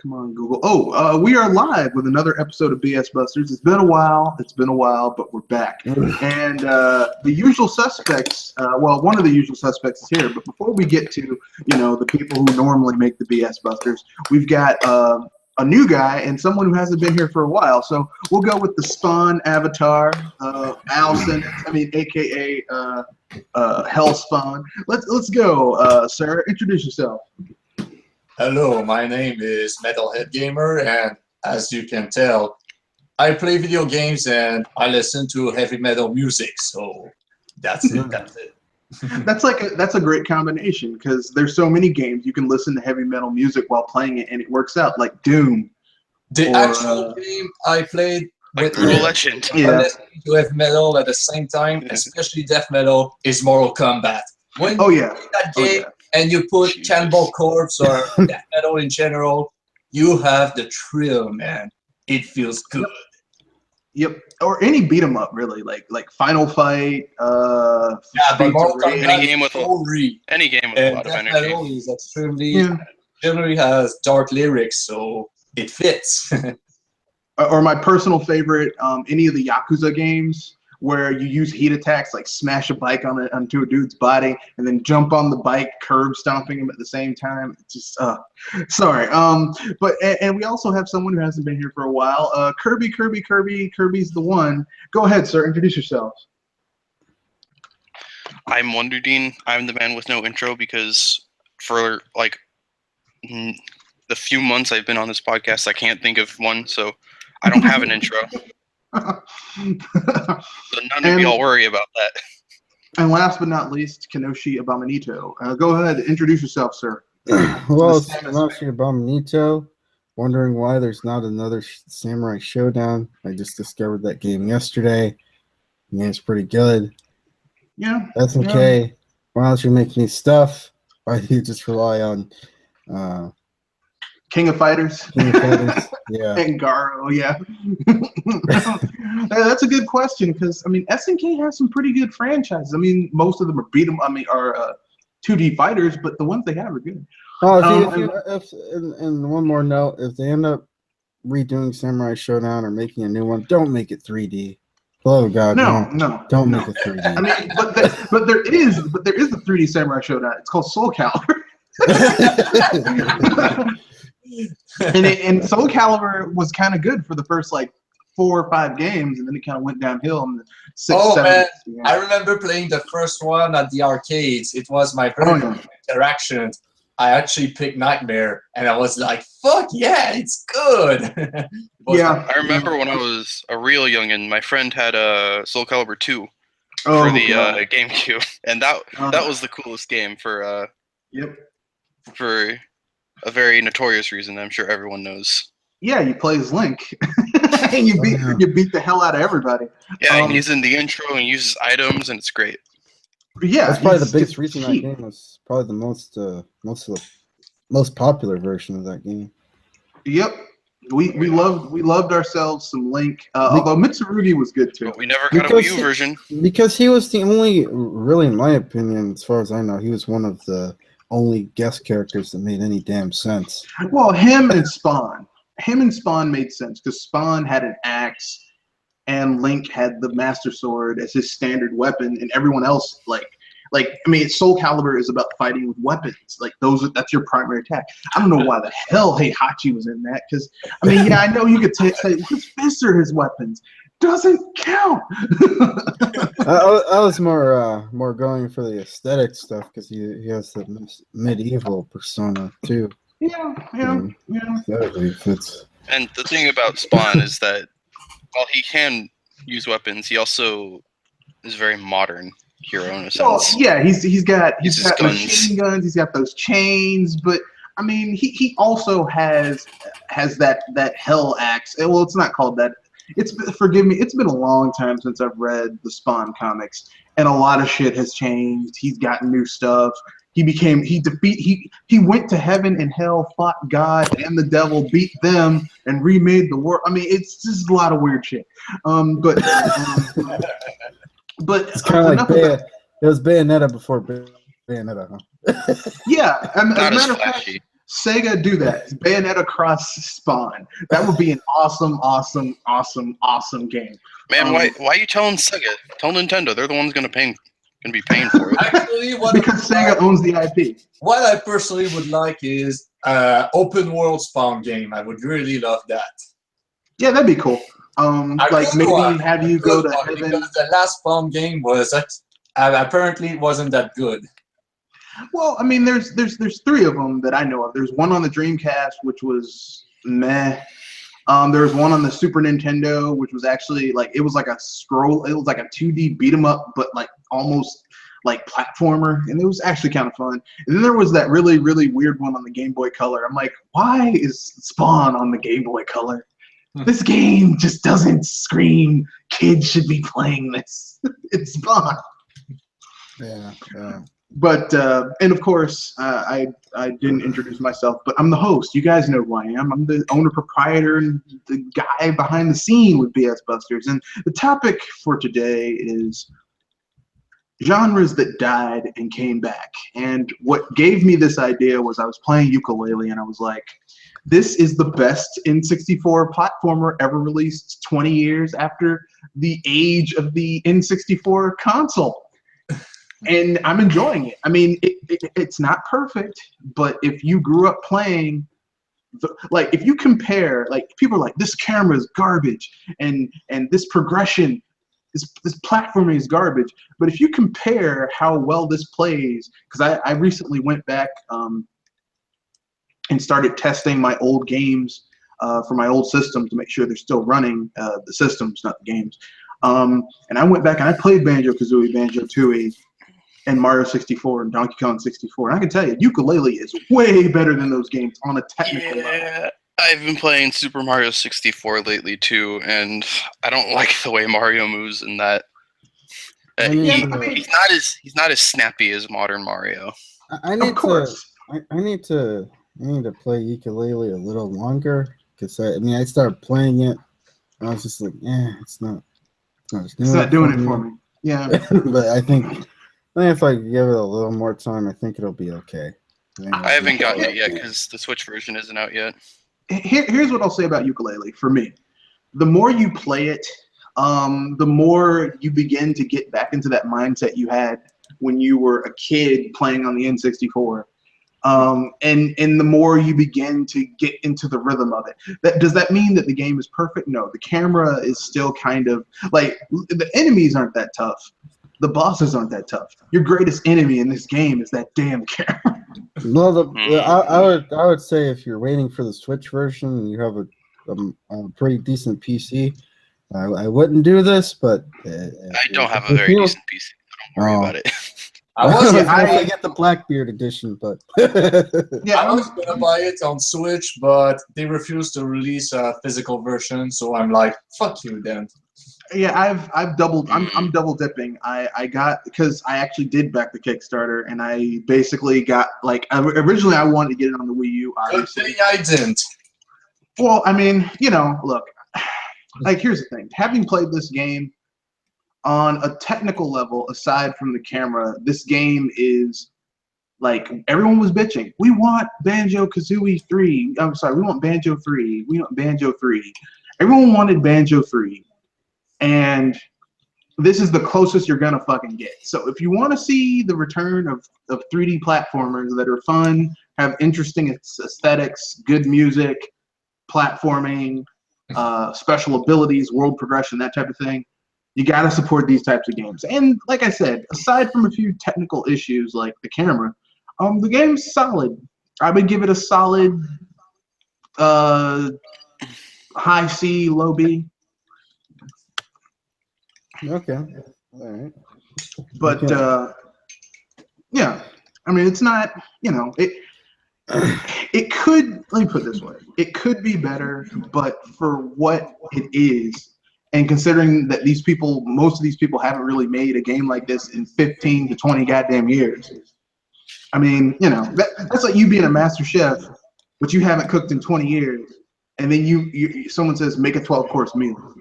Come on, Google. Oh, we are live with another episode of BS Busters. It's been a while, but we're back. And the usual suspects, one of the usual suspects is here. But before we get to, the people who normally make the BS Busters, we've got a new guy and someone who hasn't been here for a while. So we'll go with the Spawn avatar, Allison, a.k.a. Hell Spawn. Let's go, sir. Introduce yourself. Hello, my name is Metalhead Gamer, and as you can tell, I play video games and I listen to heavy metal music. So that's it. That's a great combination because there's so many games you can listen to heavy metal music while playing it, and it works out, like Doom. The actual game I played with Brutal Legend. Yeah. Listening to heavy metal at the same time, especially death metal, is Mortal Kombat. When you play that game and you put Cannibal Corpse or death metal in general, you have the thrill, man. It feels good. Yep. Or any beat 'em up, really, like Final Fight. But Mortal Kombat any game with a lot of energy. Metal is extremely generally has dark lyrics, so it fits. Or my personal favorite, any of the Yakuza games where you use heat attacks, like smash a bike onto a dude's body and then jump on the bike, curb stomping him at the same time. It's just, sorry. But we also have someone who hasn't been here for a while. Kirby's the one. Go ahead, sir. Introduce yourself. I'm Wonder Dean. I'm the man with no intro because for the few months I've been on this podcast, I can't think of one, so I don't have an intro. So none of y'all worry about that. And last but not least, Kenoshi Abominito. Go ahead, introduce yourself, sir. Well, Kenoshi Abominito. Wondering why there's not another Samurai Showdown. I just discovered that game yesterday. The game's pretty good. Yeah. That's okay. Yeah. Why don't you make new stuff? Why do you just rely on King of Fighters? Yeah. And Garo, yeah. That's a good question because SNK has some pretty good franchises. Most of them are 2D fighters, but the ones they have are good. And one more note: if they end up redoing Samurai Showdown or making a new one, don't make it 3D. Oh God, no, don't make it 3D. But there is a 3D Samurai Showdown. It's called Soul Calibur. and Soul Calibur was kind of good for the first 4 or 5 games, and then it kind of went downhill in the 6, 7. Man, I remember playing the first one at the arcades. It was my very first interaction. I actually picked Nightmare, and I was like, "Fuck yeah, it's good." I remember when I was a real youngin', my friend had a Soul Calibur 2 for the GameCube, and that was the coolest game for for a very notorious reason. I'm sure everyone knows. Yeah, you play as Link, and you beat the hell out of everybody. Yeah, and he's in the intro and he uses items, and it's great. Yeah, that's probably the biggest reason that game was probably the most popular version of that game. Yep, we loved ourselves some Link. Although Mitsurugi was good too. But we never got a Wii U version because he was the only, really, in my opinion, as far as I know, he was one of the only guest characters that made any damn sense. Well, him and Spawn made sense because Spawn had an axe and Link had the Master Sword as his standard weapon, and everyone else Soul Calibur is about fighting with weapons. That's your primary attack. I don't know why the hell Heihachi was in that because I know you could say his fists are his weapons. Doesn't count. I was more going for the aesthetic stuff because he has the medieval persona too. Yeah. Aesthetically fits. And the thing about Spawn is that while he can use weapons, he also is very modern hero in a sense. Well, yeah, he's got machine guns. He's got those chains, but he also has that hell axe. Well, it's not called that. Forgive me. It's been a long time since I've read the Spawn comics, and a lot of shit has changed. He's gotten new stuff. He went to heaven and hell, fought God and the devil, beat them, and remade the world. It's just a lot of weird shit. But it's kind of like it was Bayonetta before Bayonetta, huh? Yeah, not as flashy. Sega, do that. Bayonetta cross Spawn. That would be an awesome game. Man, why are you telling Sega? Tell Nintendo. They're the ones gonna be paying for it. Actually, because Sega owns the IP. What I personally would like is open world Spawn game. I would really love that. Yeah, that'd be cool. Like maybe have you go to heaven. Because the last Spawn game was apparently it wasn't that good. Well, I mean, there's 3 of them that I know of. There's one on the Dreamcast, which was meh. There was one on the Super Nintendo, which was actually like it was like a scroll. It was like a 2D beat 'em up, but like almost like platformer, and it was actually kind of fun. And then there was that really weird one on the Game Boy Color. I'm like, why is Spawn on the Game Boy Color? This game just doesn't scream kids should be playing this. It's Spawn. Yeah. But and of course, I didn't introduce myself, but I'm the host. You guys know who I am. I'm the owner, proprietor, and the guy behind the scene with BS Busters. And the topic for today is genres that died and came back. And what gave me this idea was I was playing ukulele, and I was like, this is the best N64 platformer ever released 20 years after the age of the N64 console. And I'm enjoying it. I mean, it's not perfect, but if you grew up playing, like if you compare, like people are like, this camera is garbage, and this progression, this platforming is garbage. But if you compare how well this plays, because I recently went back and started testing my old games for my old system to make sure they're still running, the systems, not the games. And I went back and I played Banjo-Kazooie, Banjo-Tooie, and Mario 64 and Donkey Kong 64. And I can tell you, ukulele is way better than those games on a technical level. I've been playing Super Mario 64 lately too, and I don't like the way Mario moves in that. He's not as snappy as modern Mario. I need to play ukulele a little longer, because I started playing it and I was just like, it's not doing it for me. Yeah. But I think if I give it a little more time, I think it'll be okay. I haven't gotten it yet because the Switch version isn't out yet. Here's what I'll say about ukulele for me. The more you play it, the more you begin to get back into that mindset you had when you were a kid playing on the N64. And the more you begin to get into the rhythm of it. Does that mean that the game is perfect? No, the camera is still kind of like, the enemies aren't that tough. The bosses aren't that tough. Your greatest enemy in this game is that damn camera. No, I would say if you're waiting for the Switch version and you have a pretty decent PC, I wouldn't do this. But I don't have a very decent PC. Don't worry about it. I get the Blackbeard edition, but yeah, I was gonna buy it on Switch, but they refused to release a physical version, so I'm like, fuck you then. Yeah, I'm double dipping. I got, because I actually did back the Kickstarter, and I basically got, like, originally I wanted to get it on the Wii U. Obviously, good thing I didn't. Well, I mean, look, like, here's the thing. Having played this game on a technical level, aside from the camera, this game is like, everyone was bitching. We want Banjo-Kazooie 3. I'm sorry, we want Banjo 3. We want Banjo 3. Everyone wanted Banjo 3. And this is the closest you're gonna fucking get. So if you want to see the return of 3D platformers that are fun, have interesting aesthetics, good music, platforming, special abilities, world progression, that type of thing, you gotta support these types of games. And like I said, aside from a few technical issues like the camera, the game's solid. I would give it a solid high C, low B. Okay. All right. But yeah, I mean, it's not, it could, let me put it this way, it could be better, but for what it is, and considering that most of these people haven't really made a game like this in 15 to 20 goddamn years. I mean, that's like you being a master chef, but you haven't cooked in 20 years, and then someone says make a 12-course meal.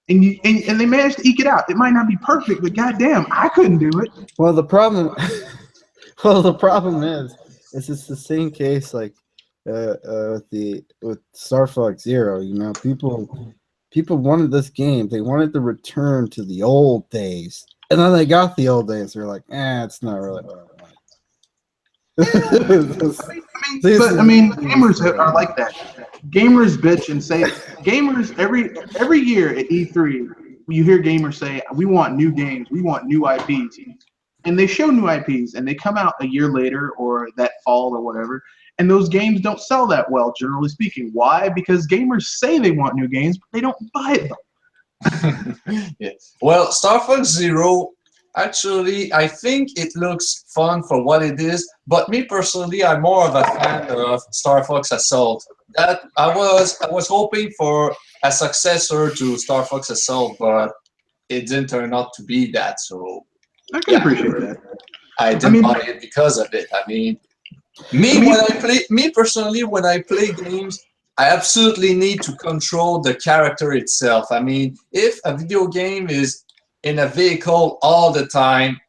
And they managed to eke it out. It might not be perfect, but goddamn, I couldn't do it. Well, the problem is it's just the same case like with Star Fox Zero. You know, people wanted this game. They wanted to return to the old days, and then they got the old days. They're like, it's not really what I want. I mean, gamers are like that. Gamers bitch and say gamers every year at E3. You hear gamers say, "We want new games. We want new IPs," and they show new IPs, and they come out a year later or that fall or whatever, and those games don't sell that well, generally speaking. Why? Because gamers say they want new games, but they don't buy them. Yes. Well, Star Fox Zero. Actually, I think it looks fun for what it is, but me personally, I'm more of a fan of Star Fox Assault. That I was hoping for a successor to Star Fox Assault, but it didn't turn out to be that. So I can appreciate that. I didn't buy it because of it. I mean, me personally, when I play games, I absolutely need to control the character itself. I mean, if a video game is in a vehicle all the time,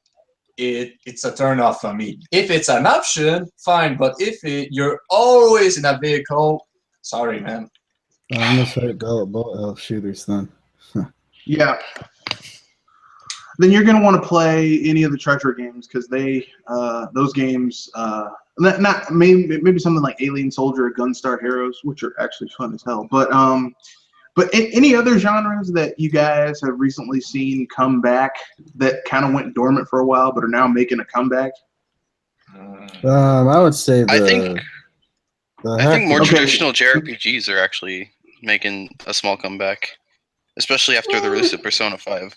it's a turn off for me. If it's an option, fine. But if you're always in a vehicle, sorry, man. I'm gonna try to go at both shooters then. Yeah. Then you're gonna want to play any of the Treasure games because those games, not maybe something like Alien Soldier or Gunstar Heroes, which are actually fun as hell. But any other genres that you guys have recently seen come back that kind of went dormant for a while but are now making a comeback? I would say I think more traditional JRPGs are actually making a small comeback, especially after the release of Persona 5.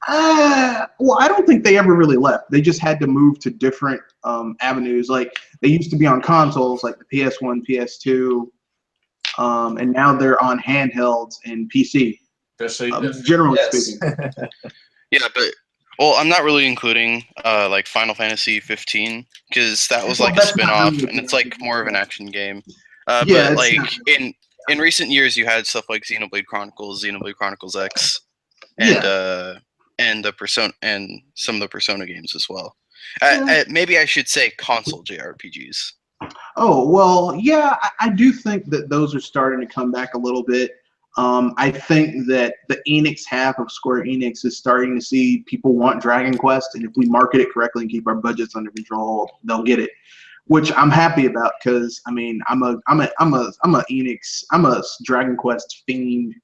Well, I don't think they ever really left. They just had to move to different avenues. Like they used to be on consoles, like the PS1, PS2. And now they're on handhelds and PC. Generally speaking. Yeah, but I'm not really including like Final Fantasy 15 because that was like a spin-off, and it's like more of an action game. But like in recent years, you had stuff like Xenoblade Chronicles X, and the Persona and some of the Persona games as well. Maybe I should say console JRPGs. Oh, well, yeah, I do think that those are starting to come back a little bit. I think that the Enix half of Square Enix is starting to see people want Dragon Quest, and if we market it correctly and keep our budgets under control, they'll get it, which I'm happy about because I mean I'm a Dragon Quest fiend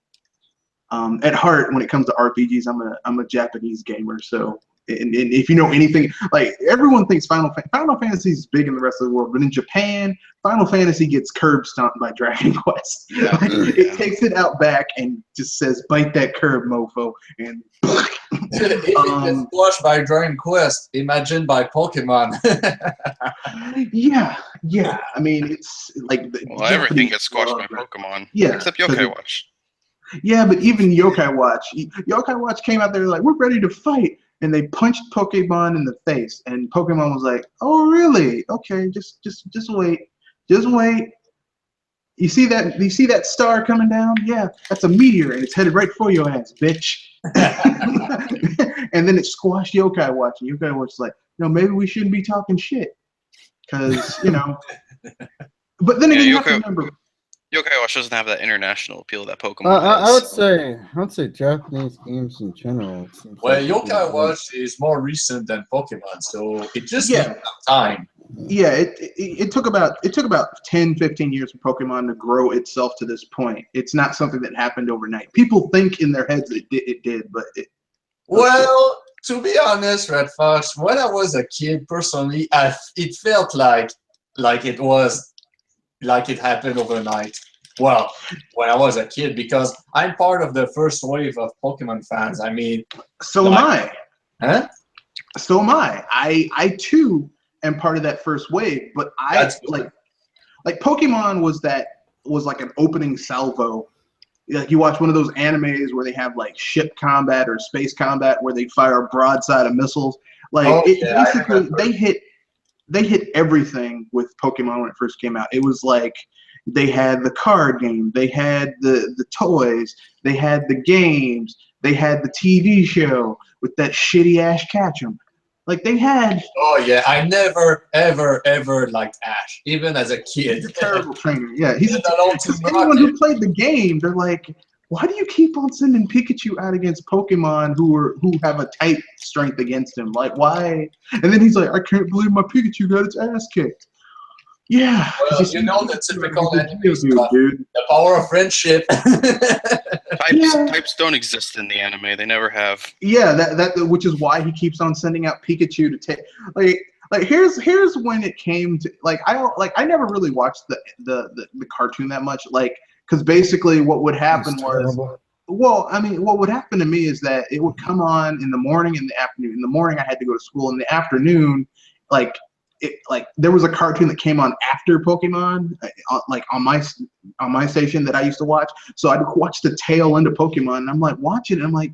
at heart. When it comes to RPGs, I'm a Japanese gamer, so. And if you know anything, like everyone thinks Final Fantasy is big in the rest of the world, but in Japan, Final Fantasy gets curb stomped by Dragon Quest. Yeah. It takes it out back and just says, "Bite that curb, mofo!" And if it gets squashed by Dragon Quest, imagine by Pokemon. Yeah. I mean, it's like everything gets squashed by Pokemon. Yeah, except Yokai Watch. Yeah, but even Yokai Watch came out there like, we're ready to fight. And they punched Pokemon in the face, and Pokemon was like, "Oh, really? Okay, just wait, just wait. You see that star coming down? Yeah, that's a meteor, and it's headed right for your ass, bitch." And then it squashed Yokai Watch, and Yokai Watch was like, maybe we shouldn't be talking shit, because But then again, you have to remember. Yokai Watch doesn't have that international appeal that Pokemon I has. would say Japanese games in general. Well, Yokai Watch is more recent than Pokemon, so it just needs time. Yeah, it took about 10, 15 years for Pokemon to grow itself to this point. It's not something that happened overnight. People think in their heads it did, but it. Well, to be honest, Red Fox, when I was a kid, personally, it felt like it happened overnight. Well, when I was a kid, because I'm part of the first wave of Pokemon fans. I mean, so am I. Huh? So am I. I too am part of that first wave, but like Pokemon was like an opening salvo. Like you watch one of those animes where they have like ship combat or space combat where they fire a broadside of missiles. Like basically they hit everything with Pokemon when it first came out. It was like they had the card game, they had the toys, they had the games, they had the TV show with that shitty Ash Ketchum. Like they had. Oh yeah, I never ever liked Ash, even as a kid. He's a terrible trainer. Yeah, he's anyone who played the game. They're like, why do you keep on sending Pikachu out against Pokemon who have a type strength against him? Like why? And then he's like, I can't believe my Pikachu got its ass kicked. Yeah, well, you know the typical anime stuff, dude. The power of friendship. Types don't exist in the anime. They never have. Yeah, that which is why he keeps on sending out Pikachu to take. Like here's when it came to I never really watched the cartoon that much. Like because basically what would happen was. Well, I mean, what would happen to me is that it would come on in the morning and the afternoon. In the morning, I had to go to school. In the afternoon, there was a cartoon that came on after Pokemon, on my station that I used to watch. So I'd watch the tail end of Pokemon, and I'm like watching it. And I'm like,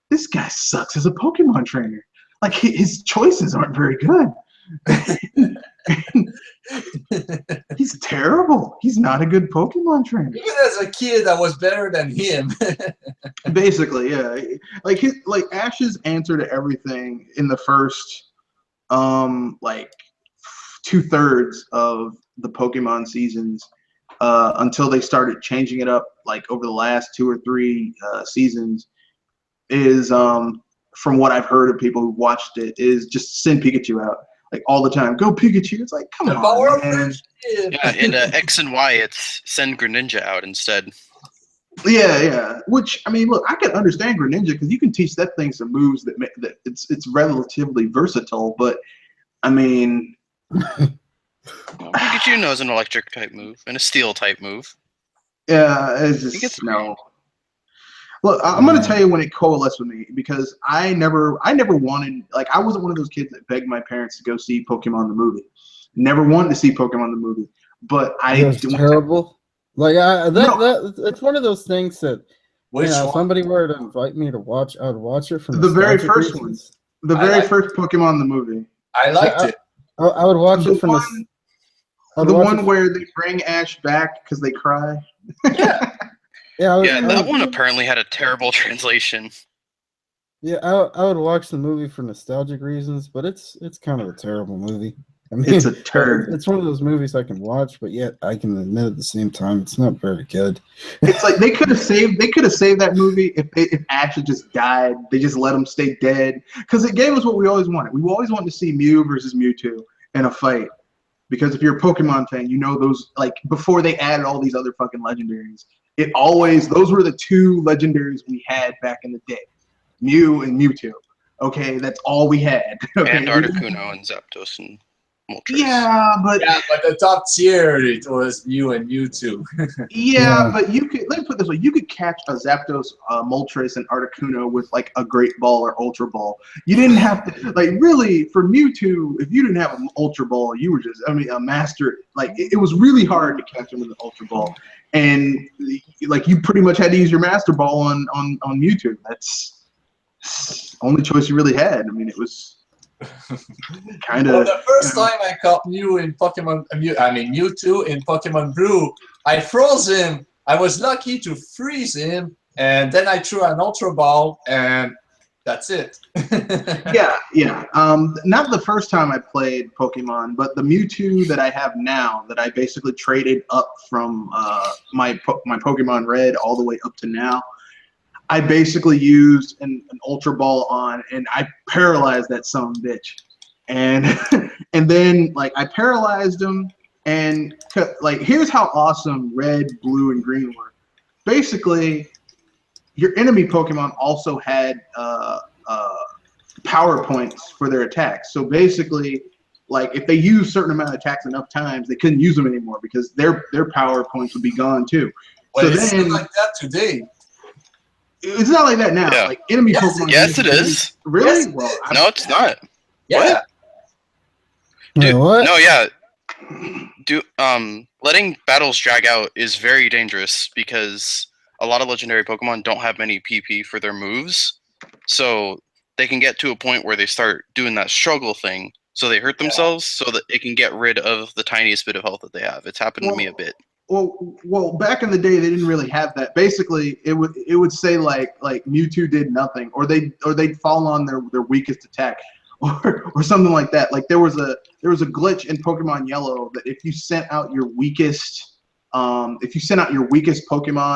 this guy sucks as a Pokemon trainer. Like his choices aren't very good. He's terrible. He's not a good Pokemon trainer. Even as a kid, I was better than him. Basically, yeah. Like Ash's answer to everything in the first 2/3 of the Pokemon seasons until they started changing it up like over the last 2 or 3 seasons is from what I've heard of people who watched it is just send Pikachu out like all the time. Go Pikachu. It's like come on, man. Yeah, in X and Y, it's send Greninja out instead. Yeah. Which I mean, look, I can understand Greninja because you can teach that thing some moves that it's relatively versatile. But I mean, Pikachu knows an electric type move and a steel type move. Yeah, it's just no. Look, I'm gonna tell you when it coalesced with me because I never wanted I wasn't one of those kids that begged my parents to go see Pokemon the movie. Never wanted to see Pokemon the movie, but it was terrible. It's one of those things that if somebody were to invite me to watch, I'd watch it from the very first one. The very first Pokemon the movie. I liked it. I would watch it from the one where they bring Ash back because they cry. Yeah. That one apparently had a terrible translation. Yeah, I would watch the movie for nostalgic reasons, but it's kind of a terrible movie. I mean, it's a turd. It's one of those movies I can watch, but yet I can admit at the same time it's not very good. It's like they could have saved that movie if Ash had just died. They just let him stay dead because it gave us what we always wanted. We always wanted to see Mew versus Mewtwo in a fight. Because if you're a Pokemon fan, you know those before they added all these other fucking legendaries. Those were the 2 legendaries we had back in the day, Mew and Mewtwo. Okay, that's all we had. Okay? And Articuno and Zapdos and Moltres. Yeah, but the top tier it was Mew and Mewtwo. But you could let me put it this way: you could catch a Zapdos, Moltres, and Articuno with a Great Ball or Ultra Ball. You didn't have to really for Mewtwo. If you didn't have an Ultra Ball, you were just a master. It was really hard to catch him with an Ultra Ball, and you pretty much had to use your Master Ball on Mewtwo. That's the only choice you really had. I mean, it was. Kind of. Well, the first time I caught Mewtwo in Pokemon Blue, I froze him. I was lucky to freeze him, and then I threw an Ultra Ball, and that's it. Yeah. Not the first time I played Pokemon, but the Mewtwo that I have now, that I basically traded up from my Pokemon Red all the way up to now. I basically used an Ultra Ball on, and I paralyzed that son of a bitch. And and then I paralyzed him, and here's how awesome Red, Blue, and Green were. Basically, your enemy Pokemon also had power points for their attacks. So basically, if they used a certain amount of attacks enough times, they couldn't use them anymore because their power points would be gone too. Well, it's not like that today. It's not like that now. Yeah. Enemy Pokemon. Yes, it is. Really? Yes. Well, no, it's not. Yeah. Dude, what? No, yeah. Letting battles drag out is very dangerous because a lot of legendary Pokemon don't have many PP for their moves, so they can get to a point where they start doing that struggle thing, so they hurt themselves, so that it can get rid of the tiniest bit of health that they have. It's happened to me a bit. Well, back in the day, they didn't really have that. Basically, it would say like Mewtwo did nothing, or they'd fall on their weakest attack. or something like that. Like there was a glitch in Pokemon Yellow that if you sent out your weakest Pokemon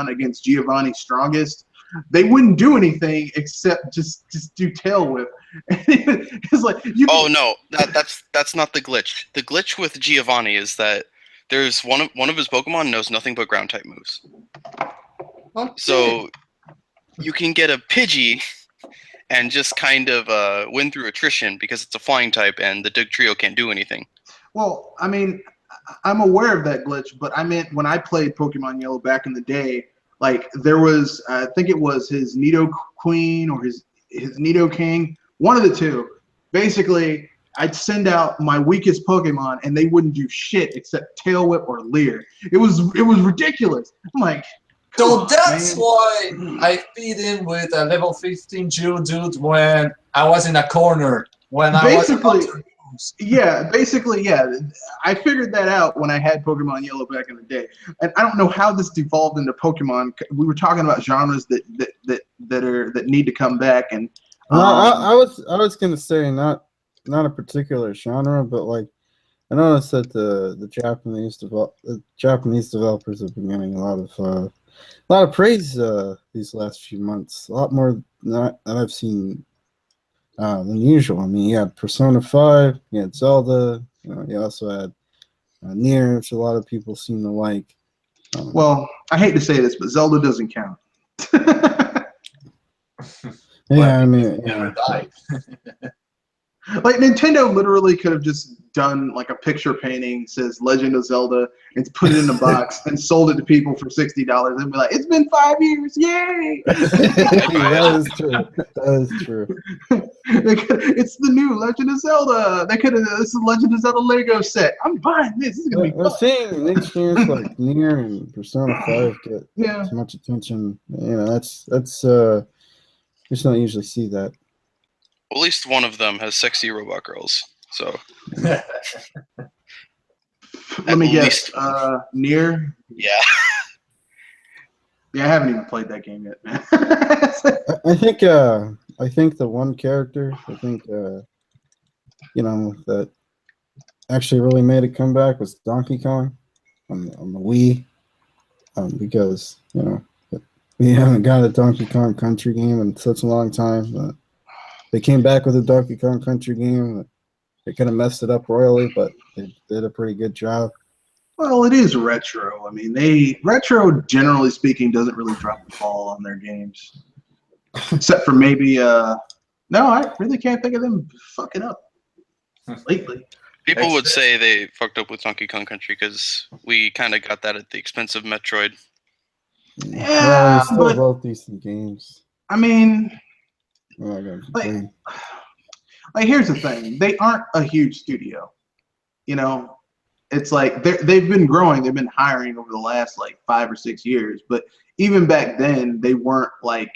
against Giovanni's strongest, they wouldn't do anything except just do Tail Whip. It's like oh no, that's not the glitch. The glitch with Giovanni is that there's one of his Pokemon knows nothing but ground type moves. Okay. So you can get a Pidgey and just kind of win through attrition because it's a flying type and the Dugtrio can't do anything. Well, I mean, I'm aware of that glitch, but I meant when I played Pokemon Yellow back in the day, like there was, I think it was his Nido Queen or his Nido King, one of the two. Basically, I'd send out my weakest Pokemon and they wouldn't do shit except Tail Whip or Leer. It was ridiculous. I'm like, so that's why I feed in with a level 15 Geodude when I was in a corner. When I was about to lose. Yeah, basically, yeah. I figured that out when I had Pokemon Yellow back in the day. And I don't know how this devolved into Pokemon. We were talking about genres that need to come back, and I was gonna say not a particular genre, but like I noticed that the Japanese developers have been getting a lot of praise these last few months. A lot more than I've seen than usual. I mean, you had Persona 5, you had Zelda, you also had Nier, which a lot of people seem to like. Well, I hate to say this, but Zelda doesn't count. Yeah, I mean, yeah. Like Nintendo literally could have just done like a picture painting says Legend of Zelda and put it in a box and sold it to people for $60 and be like, it's been 5 years, yay! That is true. That is true. It's the new Legend of Zelda. This is Legend of Zelda Lego set. I'm buying this. This is gonna be We're fun. seeing next games like Nier and Persona 5 get as much attention. That's you just don't usually see that. Well, at least one of them has sexy robot girls. So let me guess. Nier. Yeah. Yeah, I haven't even played that game yet, man. I think the one character that actually really made a comeback was Donkey Kong on the Wii, because we haven't got a Donkey Kong Country game in such a long time. They came back with a Donkey Kong Country game. They kind of messed it up royally, but they did a pretty good job. Well, it is retro. I mean, retro, generally speaking, doesn't really drop the ball on their games, except for maybe. No, I really can't think of them fucking up lately. People would say they fucked up with Donkey Kong Country because we kind of got that at the expense of Metroid. Yeah, still but both decent games. I mean. Like, here's the thing. They aren't a huge studio. It's like they've been growing. They've been hiring over the last like 5 or 6 years. But even back then, they weren't like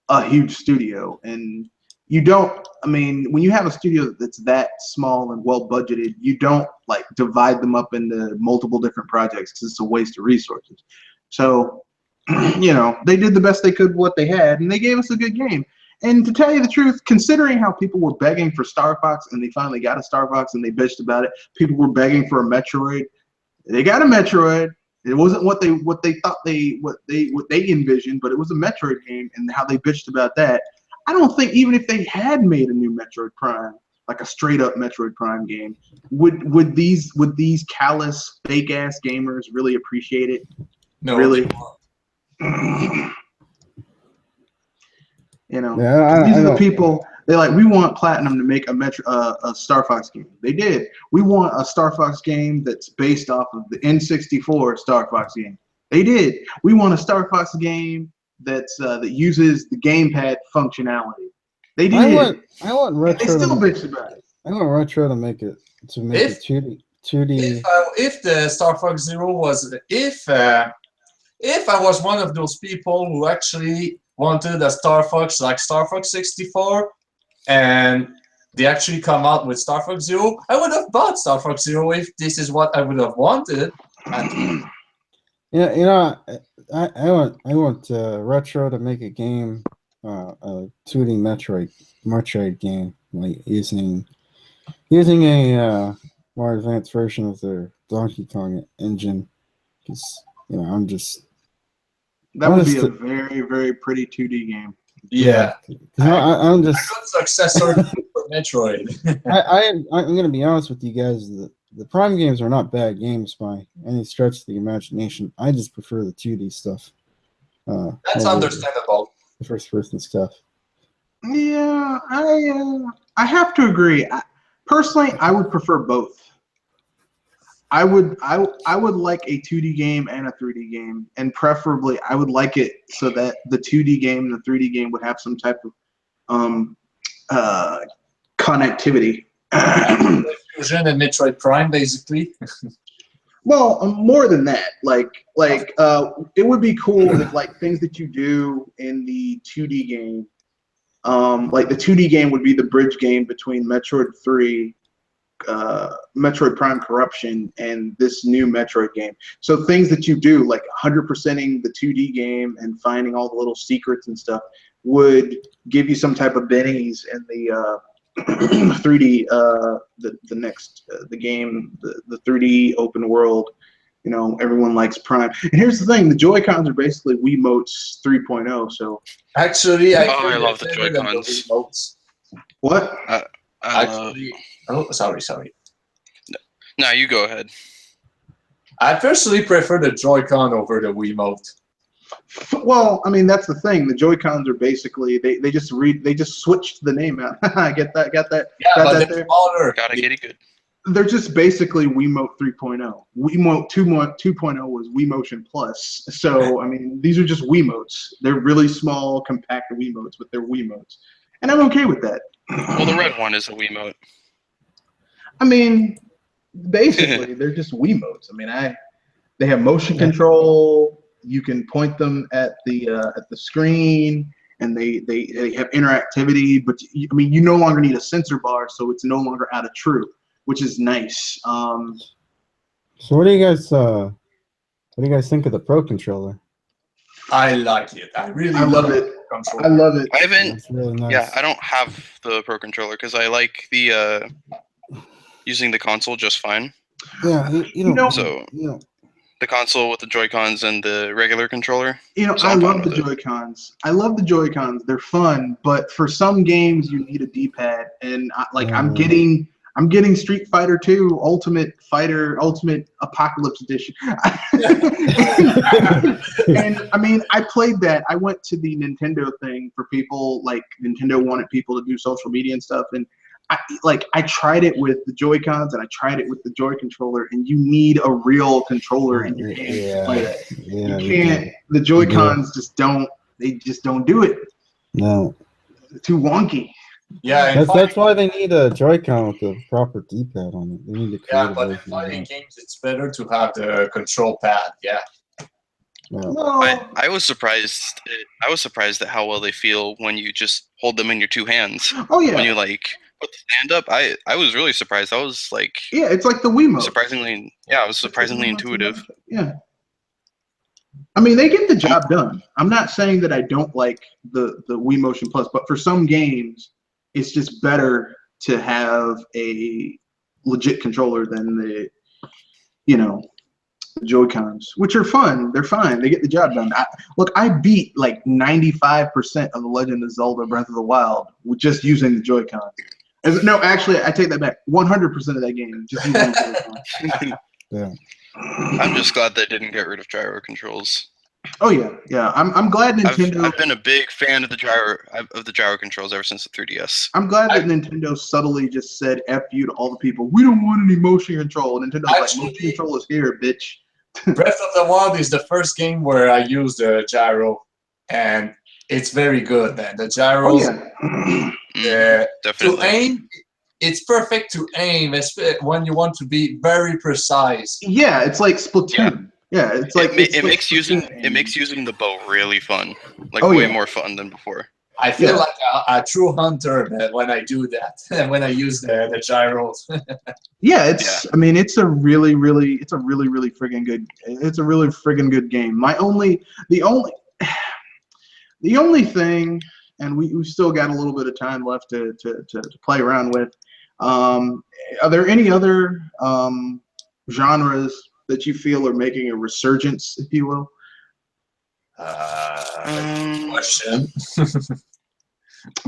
a huge studio. And when you have a studio that's that small and well budgeted, you don't like divide them up into multiple different projects because it's a waste of resources. So, they did the best they could with what they had, and they gave us a good game. And to tell you the truth, considering how people were begging for Star Fox and they finally got a Star Fox and they bitched about it, people were begging for a Metroid. They got a Metroid. It wasn't what they thought what they envisioned, but it was a Metroid game, and how they bitched about that. I don't think even if they had made a new Metroid Prime, like a straight up Metroid Prime game, would these callous fake ass gamers really appreciate it? No, really. These are the people. They're like, we want Platinum to make a Star Fox game. They did. We want a Star Fox game that's based off of the N64 Star Fox game. They did. We want a Star Fox game that uses the gamepad functionality. They did. I want Retro. They still bitch about it. I want Retro to make it 2D. If the Star Fox Zero was if I was one of those people who actually wanted a Star Fox like Star Fox 64, and they actually come out with Star Fox Zero, I would have bought Star Fox Zero if this is what I would have wanted. Yeah, I want Retro to make a game, a 2D Metroid game, like using a more advanced version of their Donkey Kong engine. Because I'm just that would be a very, very pretty 2D game. Yeah. I'm just a good successor for Metroid. I'm going to be honest with you guys. The Prime games are not bad games by any stretch of the imagination. I just prefer the 2D stuff. That's understandable. The first-person stuff. Yeah, I have to agree. Personally, I would prefer both. I would like a 2D game and a 3D game, and preferably I would like it so that the 2D game and the 3D game would have some type of connectivity. Fusion and Metroid Prime, basically. Well, more than that, it would be cool if like things that you do in the 2D game, like the 2D game would be the bridge game between Metroid 3. Metroid Prime Corruption and this new Metroid game. So things that you do, like 100%ing the 2D game and finding all the little secrets and stuff, would give you some type of bennies in the 3D, the game, the 3D open world. Everyone likes Prime. And here's the thing: the Joy-Cons are basically Wiimotes 3.0. So actually, I love the Joy-Cons. What? Actually, sorry. No, you go ahead. I personally prefer the Joy-Con over the Wiimote. Well, I mean, that's the thing. The Joy-Cons are basically they just switched the name out. I get that. Got that. Yeah, got but that they're there. smaller. Gotta get it good. They're just basically Wiimote 3.0. Wiimote 2.0 was Wiimotion Plus. So I mean, these are just Wiimotes. They're really small, compact Wiimotes, but they're Wiimotes, and I'm okay with that. Well, the red one is a Wiimote. I mean, basically, they're just Wiimotes. I mean, they have motion control. You can point them at the screen, and they have interactivity. But I mean, you no longer need a sensor bar, so it's no longer out of true, which is nice. So what do you guys think of the Pro Controller? I like it. I love it. I love it. I haven't. That's really nice. Yeah, I don't have the Pro Controller because I like the using the console just fine. Yeah, the console with the Joy-Cons and the regular controller. I love the Joy-Cons. I love the Joy-Cons. They're fun, but for some games you need a D-pad, and I'm getting Street Fighter 2 Ultimate Apocalypse Edition. And I mean, I played that. I went to the Nintendo thing for people, like Nintendo wanted people to do social media and stuff, and I tried it with the Joy-Cons and I tried it with the Joy controller, and you need a real controller in your hand to play it. You can't. The Joy-Cons just don't do it. No. They're too wonky. Yeah, that's why they need a Joy-Con with the proper D-pad on it. They need to create but in fighting games, it's better to have the control pad. Yeah. I was surprised. I was surprised at how well they feel when you just hold them in your two hands. Oh yeah. When you put the stand up, I was really surprised. I was like, yeah, it's like the Wiimote. I was surprisingly intuitive. Yeah. I mean, they get the job done. I'm not saying that I don't like the Wii Motion Plus, but for some games, it's just better to have a legit controller than the Joy-Cons, which are fun. They're fine. They get the job done. I beat like 95% of The Legend of Zelda Breath of the Wild with just using the Joy-Cons. No, actually, I take that back. 100% of that game just using the Joy-Cons. Yeah. I'm just glad they didn't get rid of gyro controls. Oh yeah. I'm glad Nintendo. I've been a big fan of the gyro controls ever since the 3DS. I'm glad that Nintendo subtly just said "F you" to all the people. We don't want any motion control. And Nintendo's like, motion control is here, bitch. Breath of the Wild is the first game where I used the gyro, and it's very good. Man, the gyros. Oh, definitely. To aim, it's perfect to aim when you want to be very precise. Yeah, it's like Splatoon. Yeah, it's like it makes using the bow really fun, way more fun than before. I feel like a true hunter when I do that, when I use the gyros. I mean, it's a really friggin' good game. The only thing, and we've still got a little bit of time left to play around with. Are there any other genres that you feel are making a resurgence, if you will? Question.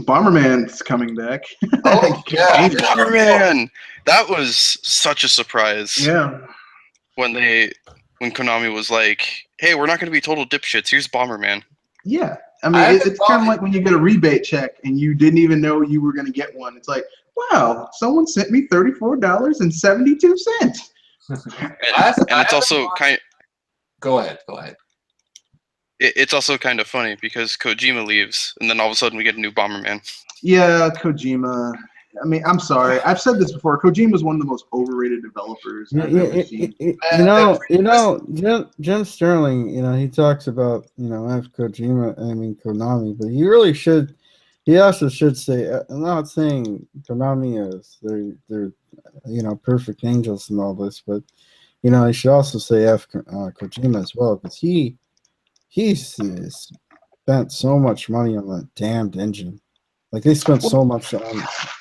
Bomberman's coming back. Oh, yeah. Bomberman! That was such a surprise. Yeah. When Konami was like, "Hey, we're not going to be total dipshits. Here's Bomberman." Yeah. I mean, it's kind of like when you get a rebate check and you didn't even know you were going to get one. It's like, wow, someone sent me $34.72. And it's also kind. Go ahead. It's also kind of funny because Kojima leaves, and then all of a sudden we get a new Bomberman. Yeah, Kojima. I mean, I'm sorry. I've said this before. Kojima is one of the most overrated developers I've ever seen. Jim Sterling, he talks about, F Konami, but he really should. He also should say, I'm not saying Konami is they're perfect angels and all this, but he should also say F Kojima as well, because he's spent so much money on that damned engine. Like, they spent so much time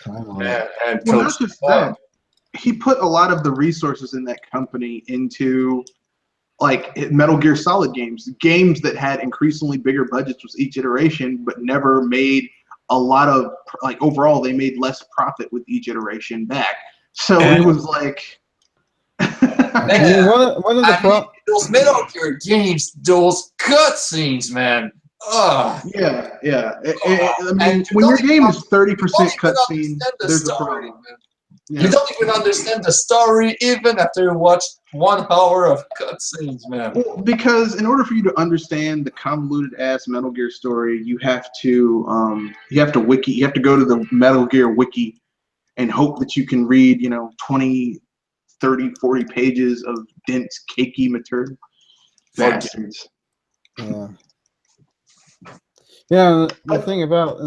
on it. Well, not just that. He put a lot of the resources in that company into, like, Metal Gear Solid games that had increasingly bigger budgets with each iteration, but never made a lot of, like, overall, they made less profit with each iteration back. So it was like... those Metal Gear games, those cutscenes, man. Yeah. I mean, when your game is 30% cutscene, there's a problem. Yeah. You don't even understand the story even after you watch 1 hour of cutscenes, man. Well, because in order for you to understand the convoluted ass Metal Gear story, you have to wiki. You have to go to the Metal Gear wiki and hope that you can read, 20, 30, 40 pages of dense, cakey material. Bastards. Yeah. Yeah, the thing about...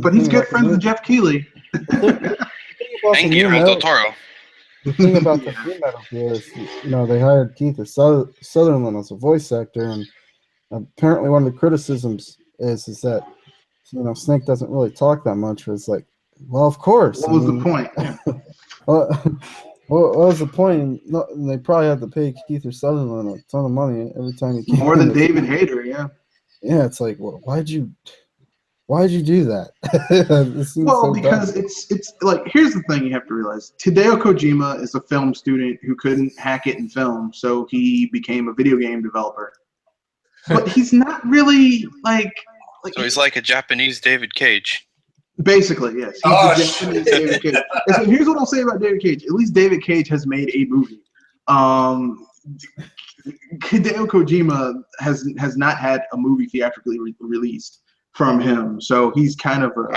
But he's good friends with Jeff Keighley. And Guillermo del Toro. The thing about the new Metal Gear is, they hired Keith Sutherland as a voice actor, and apparently one of the criticisms is that, Snake doesn't really talk that much. It's like, well, of course. What was the point? What was the point? No, they probably had to pay Keith Sutherland a ton of money every time he came. More than David Hayter, yeah. Yeah, it's like, well, why'd you do that? Well, because it's like, here's the thing you have to realize. Hideo Kojima is a film student who couldn't hack it in film, so he became a video game developer. But he's not really like so he's like a Japanese David Cage. Basically, yes. He's a Japanese David Cage. And so here's what I'll say about David Cage. At least David Cage has made a movie. Hideo Kojima has not had a movie theatrically released from him, so he's kind of a...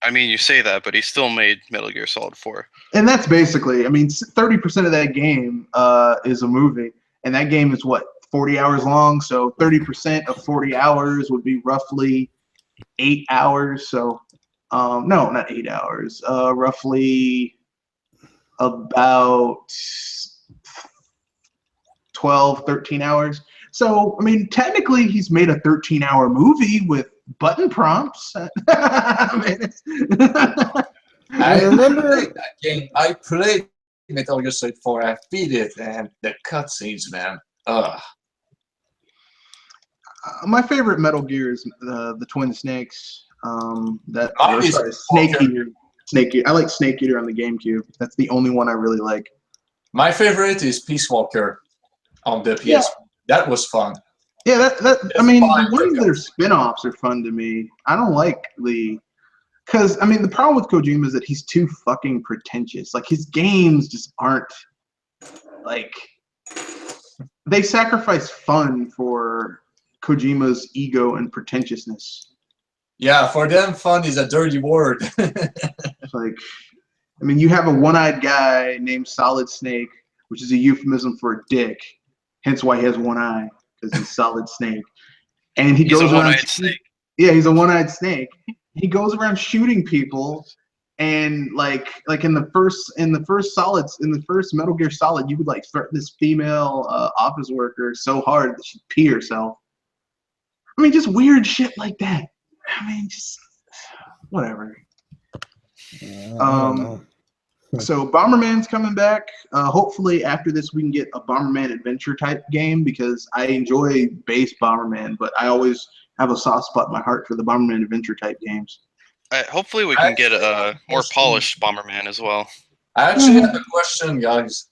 I mean, you say that, but he still made Metal Gear Solid 4. And that's basically, 30% of that game is a movie, and that game is, 40 hours long, so 30% of 40 hours would be roughly 8 hours, so... no, not 8 hours, roughly about 12, 13 hours. So, technically he's made a 13-hour movie with button prompts. I remember that game. I played Metal Gear Solid 4. I beat it, and the cutscenes, man. My favorite Metal Gear is the Twin Snakes. Snake Eater. I like Snake Eater on the GameCube. That's the only one I really like. My favorite is Peace Walker on the PS. Yeah. That was fun. Yeah, the ones that are spin-offs are fun to me. I don't like because the problem with Kojima is that he's too fucking pretentious. Like, his games just aren't like, they sacrifice fun for Kojima's ego and pretentiousness. Yeah, for them, fun is a dirty word. It's like, you have a one-eyed guy named Solid Snake, which is a euphemism for a dick, hence why he has one eye, because he's Solid Snake. And he's a one-eyed snake. Yeah, he's a one-eyed snake. He goes around shooting people, and like in the first Metal Gear Solid, you could threaten this female office worker so hard that she'd pee herself. Just weird shit like that. whatever. I don't know. So Bomberman's coming back. Hopefully after this we can get a Bomberman adventure type game because I enjoy base Bomberman, but I always have a soft spot in my heart for the Bomberman adventure type games. Hopefully we can get a more polished Bomberman as well. I actually have a question, guys.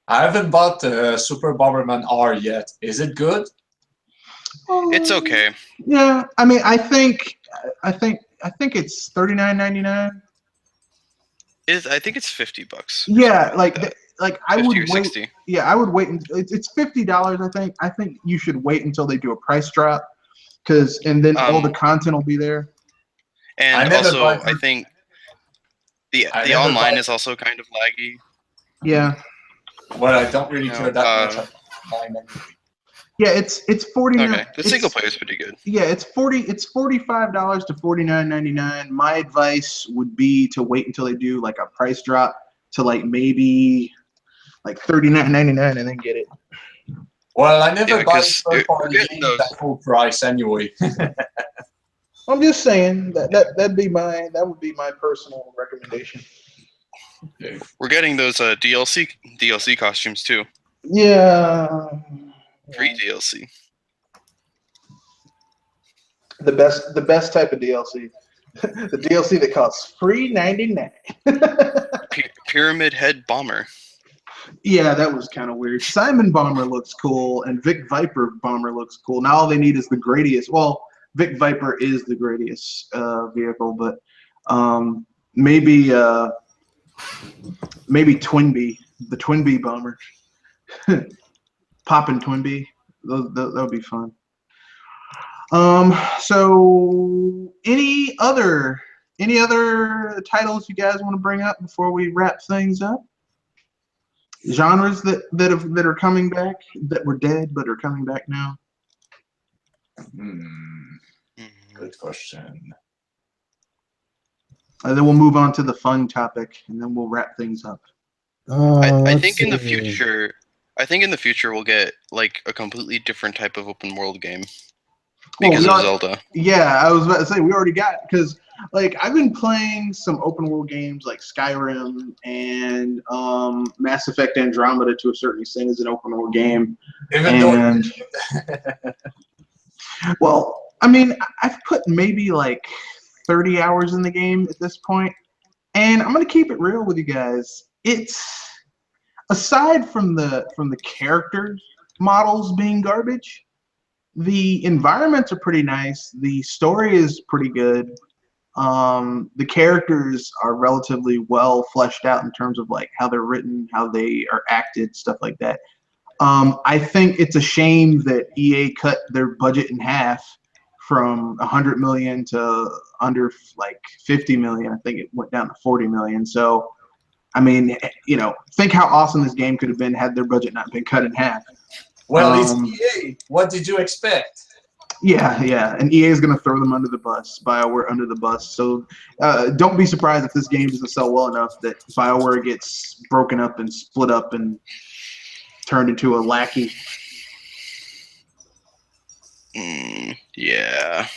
I haven't bought the Super Bomberman R yet. Is it good? It's okay. Yeah, I mean, I think it's $39.99. I think it's $50. Yeah, like I would wait. 60. Yeah, I would wait. It's $50. I think. I think you should wait until they do a price drop, and then all the content will be there. And also, I think the online is also kind of laggy. Yeah. Well, I don't really care that much. Yeah, it's $49. Okay, the single player is pretty good. Yeah, it's $45 to $49.99. My advice would be to wait until they do like a price drop to like maybe like $39.99 and then get it. Well, I never buy third-party games at full price anyway. I'm just saying that would be my personal recommendation. Okay. We're getting those DLC costumes too. Yeah. Free DLC. The best type of DLC. The DLC that costs free $99. Pyramid Head Bomber. Yeah, that was kind of weird. Simon Bomber looks cool, and Vic Viper Bomber looks cool. Now all they need is the Gradius. Well, Vic Viper is the Gradius vehicle, but maybe Twinbee, the Twinbee Bomber. Poppin' Twinbee. That would be fun. So any other titles you guys want to bring up before we wrap things up? Genres that are coming back, that were dead but are coming back now? Good question. And then we'll move on to the fun topic, and then we'll wrap things up. I think in the future, we'll get like a completely different type of open world game because of Zelda. Yeah, I was about to say we already got, because like I've been playing some open world games like Skyrim and Mass Effect Andromeda to a certain extent as an open world game. Well, I mean, I've put maybe like 30 hours in the game at this point, and I'm gonna keep it real with you guys. It's aside from the character models being garbage, the environments are pretty nice. The story is pretty good. The characters are relatively well fleshed out in terms of like how they're written, how they are acted, stuff like that. I think it's a shame that EA cut their budget in half from 100 million to under like 50 million. I think it went down to 40 million. So, I mean, you know, think how awesome this game could have been had their budget not been cut in half. Well, it's EA. What did you expect? Yeah, and EA is going to throw them under the bus, BioWare under the bus. So don't be surprised if this game doesn't sell well enough that BioWare gets broken up and split up and turned into a lackey. Yeah.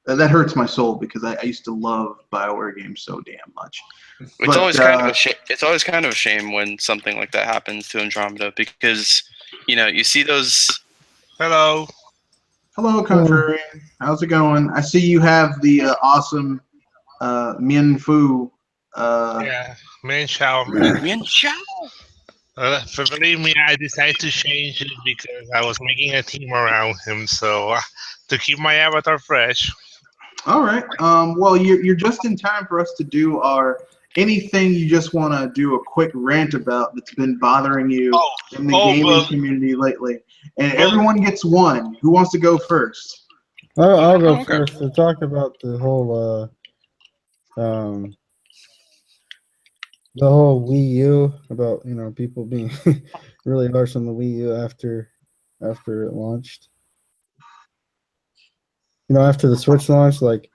That hurts my soul because I used to love BioWare games so damn much. It's always kind of a shame. It's always kind of a shame when something like that happens to Andromeda because, you know, you see those. Hello, Contrarian. How's it going? I see you have the awesome Min Fu. yeah, Min Chao. Min Chao. Believe me, I decided to change it because I was making a team around him, so to keep my avatar fresh. All right. Well, you're just in time for us to do our anything you just want to do a quick rant about that's been bothering you in the gaming community lately. And everyone gets one. Who wants to go first? I'll go first to talk about the whole Wii U, about, you know, people being really harsh on the Wii U after it launched. You know, after the Switch launched, like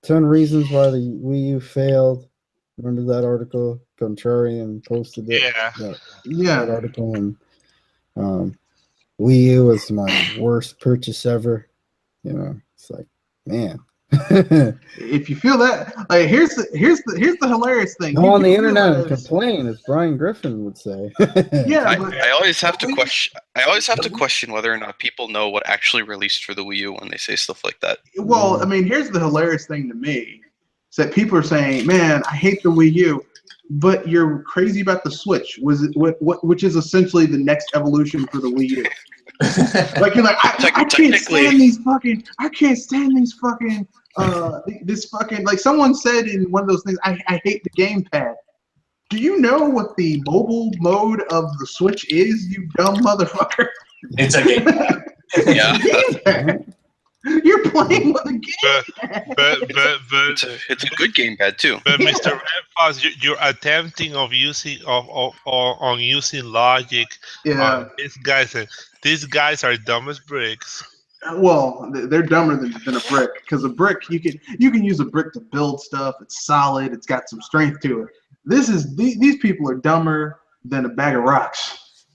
10 reasons why the Wii U failed. Remember that article? Contrarian posted it. That article, and Wii U was my worst purchase ever. You know, it's like, man. If you feel that, like, here's the hilarious thing. Go on the internet and complain, as Brian Griffin would say. Yeah, I always have to question. I always have to question whether or not people know what actually released for the Wii U when they say stuff like that. Well, I mean, here's the hilarious thing to me: is that people are saying, "Man, I hate the Wii U," but you're crazy about the Switch, which is essentially the next evolution for the Wii U. Like, you're like, I can't stand these fucking, this fucking, like someone said in one of those things, I hate the gamepad. Do you know what the mobile mode of the Switch is, you dumb motherfucker? It's a gamepad. Yeah. You're playing with a gamepad. But it's a good gamepad too. But Mr. Red Fox, you're attempting of using on using logic. Yeah. These guys are dumb as bricks. Well, they're dumber than a brick, because a brick, you can use a brick to build stuff. It's solid. It's got some strength to it. These people are dumber than a bag of rocks.